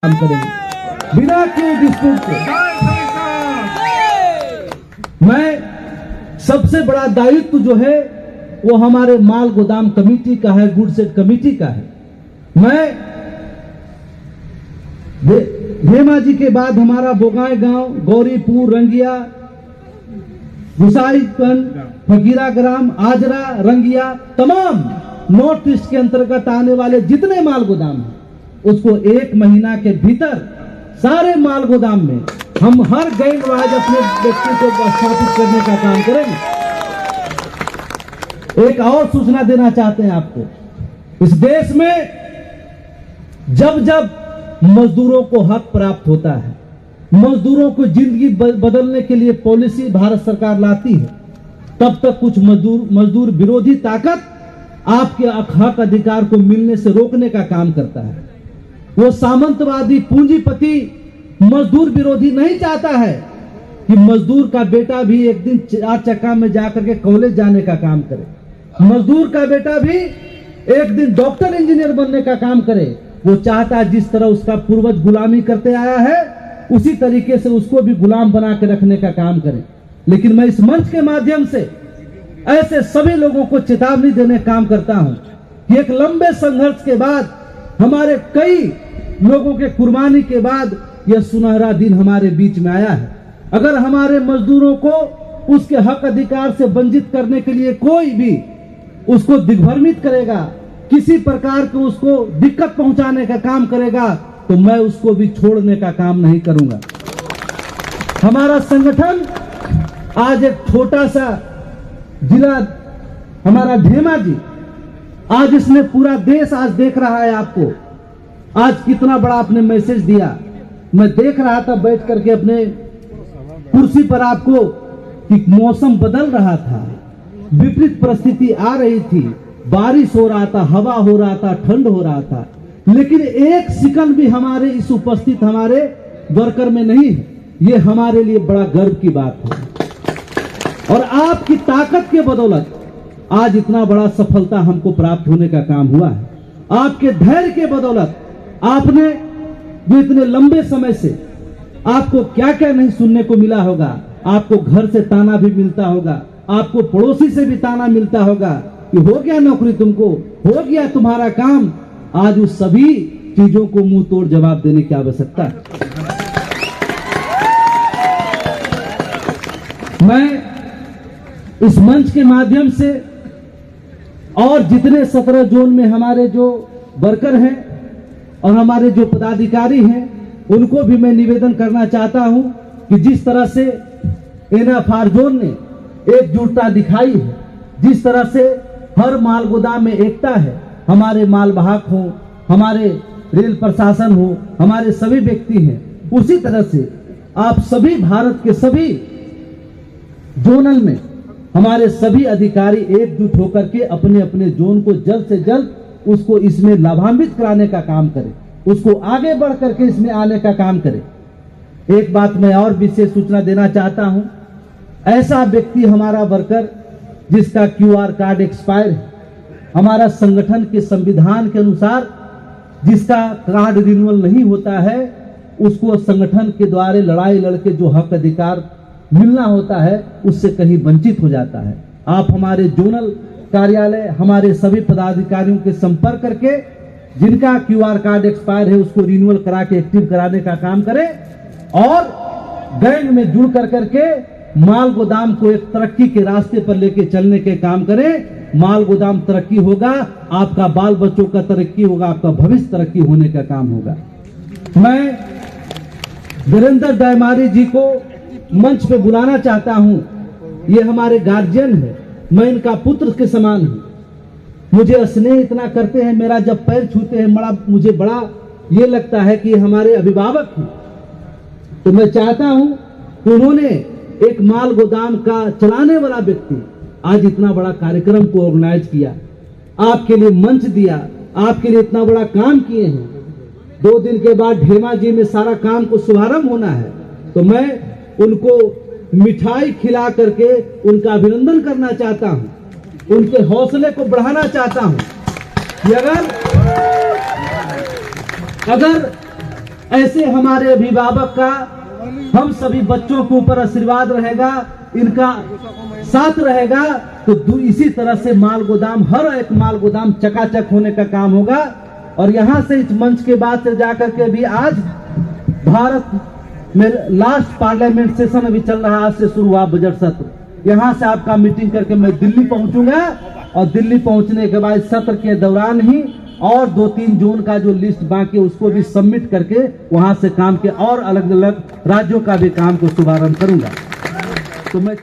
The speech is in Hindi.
काम करेंगे बिना किसी डिस्प्यूट के। मैं सबसे बड़ा दायित्व जो है वो हमारे माल गोदाम कमेटी का है, गुड सेट कमेटी का है। मैं धेमाजी के बाद हमारा बोगाई गांव, गौरीपुर, रंगिया, गुसाईगंज, फकीरा ग्राम, आजरा, रंगिया, तमाम नॉर्थ ईस्ट के अंतर्गत आने वाले जितने माल गोदाम हैं उसको 1 महीना के भीतर सारे माल गोदाम में हम हर गैंग वाइज अपने व्यक्ति को स्थापित करने का काम करेंगे। एक और सूचना देना चाहते हैं आपको, इस देश में जब जब मजदूरों को हक प्राप्त होता है, मजदूरों को जिंदगी बदलने के लिए पॉलिसी भारत सरकार लाती है, तब तक कुछ मजदूर विरोधी ताकत आपके हक अधिकार को मिलने से रोकने का काम करता है। वो सामंतवादी पूंजीपति मजदूर विरोधी नहीं चाहता है कि मजदूर का बेटा भी एक दिन 4 चक्का में जाकर के कॉलेज जाने का काम करे, मजदूर का बेटा भी एक दिन डॉक्टर इंजीनियर बनने का काम करे। वो चाहता है जिस तरह उसका पूर्वज गुलामी करते आया है उसी तरीके से उसको भी गुलाम बना के रखने का काम करे। लेकिन मैं इस मंच के माध्यम से ऐसे सभी लोगों को चेतावनी देने का काम करता हूं कि एक लंबे संघर्ष के बाद, हमारे कई लोगों के कुर्बानी के बाद यह सुनहरा दिन हमारे बीच में आया है। अगर हमारे मजदूरों को उसके हक अधिकार से वंचित करने के लिए कोई भी उसको दिग्भ्रमित करेगा, किसी प्रकार के उसको दिक्कत पहुंचाने का काम करेगा, तो मैं उसको भी छोड़ने का काम नहीं करूंगा। हमारा संगठन आज एक छोटा सा जिला, हमारा धेमाजी, आज इसने पूरा देश आज देख रहा है आपको। आज कितना बड़ा आपने मैसेज दिया, मैं देख रहा था बैठ करके अपने कुर्सी पर आपको कि मौसम बदल रहा था, विपरीत परिस्थिति आ रही थी, बारिश हो रहा था, हवा हो रहा था, ठंड हो रहा था, लेकिन एक सेकंड भी हमारे इस उपस्थित हमारे वर्कर में नहीं है। ये हमारे लिए बड़ा गर्व की बात है और आपकी ताकत के बदौलत आज इतना बड़ा सफलता हमको प्राप्त होने का काम हुआ है। आपके धैर्य के बदौलत आपने जो इतने लंबे समय से आपको क्या क्या नहीं सुनने को मिला होगा, आपको घर से ताना भी मिलता होगा, आपको पड़ोसी से भी ताना मिलता होगा कि हो गया नौकरी, तुमको हो गया तुम्हारा काम। आज उस सभी चीजों को मुंह तोड़ जवाब देने की आवश्यकता है। मैं इस मंच के माध्यम से और जितने 17 जोन में हमारे जो वर्कर हैं और हमारे जो पदाधिकारी हैं उनको भी मैं निवेदन करना चाहता हूं कि जिस तरह से एनएफआर जोन ने एकजुटता दिखाई है, जिस तरह से हर माल गोदाम में एकता है, हमारे माल वाहक हो, हमारे रेल प्रशासन हो, हमारे सभी व्यक्ति हैं, उसी तरह से आप सभी भारत के सभी जोनल में हमारे सभी अधिकारी एकजुट होकर के अपने अपने जोन को जल्द से जल्द उसको इसमें लाभान्वित कराने का काम करें, उसको आगे बढ़ करके इसमें आने का काम करें। एक बात मैं और विशेष सूचना देना चाहता हूं, ऐसा व्यक्ति हमारा वर्कर जिसका क्यूआर कार्ड एक्सपायर है, हमारा संगठन के संविधान के अनुसार जिसका कार्ड रिन्यूअल नहीं होता है, उसको संगठन के द्वारा लड़ाई लड़के जो हक अधिकार मिलना होता है उससे कहीं वंचित हो जाता है। आप हमारे जोनल कार्यालय, हमारे सभी पदाधिकारियों के संपर्क करके जिनका क्यूआर कार्ड एक्सपायर है उसको रिन्यूअल करा के एक्टिव कराने का काम करें और गैंग में जुड़ कर करके माल गोदाम को एक तरक्की के रास्ते पर लेके चलने के काम करें। माल गोदाम तरक्की होगा, आपका बाल बच्चों का तरक्की होगा, आपका भविष्य तरक्की होने का काम होगा। मैं वीरेंद्र दयमारी जी को मंच पे बुलाना चाहता हूं। ये हमारे गार्जियन है, मैं इनका पुत्र के समान हूं। मुझे स्नेह इतना करते हैं, मेरा जब पैर छूते हैं मुझे बड़ा ये लगता है कि हमारे अभिभावक हैं। तो मैं चाहता हूं कि उन्होंने एक माल गोदाम का चलाने वाला व्यक्ति आज इतना बड़ा कार्यक्रम को ऑर्गेनाइज किया, आपके लिए मंच दिया, आपके लिए इतना बड़ा काम किए हैं। 2 दिन के बाद धेमाजी में सारा काम को शुभारंभ होना है, तो मैं उनको मिठाई खिला करके उनका अभिनंदन करना चाहता हूं, उनके हौसले को बढ़ाना चाहता हूं कि अगर ऐसे हमारे अभिभावक का हम सभी बच्चों के ऊपर आशीर्वाद रहेगा, इनका साथ रहेगा, तो इसी तरह से माल गोदाम, हर एक माल गोदाम चकाचक होने का काम होगा। और यहां से इस मंच के बाद से जाकर के भी आज भारत में लास्ट पार्लियामेंट सेशन अभी चल रहा है, आज से शुरू हुआ बजट सत्र। यहां से आपका मीटिंग करके मैं दिल्ली पहुंचूंगा और दिल्ली पहुंचने के बाद सत्र के दौरान ही और 2-3 जोन का जो लिस्ट बाकी है उसको भी सबमिट करके वहां से काम के और अलग अलग राज्यों का भी काम को शुभारंभ करूंगा। तो मैं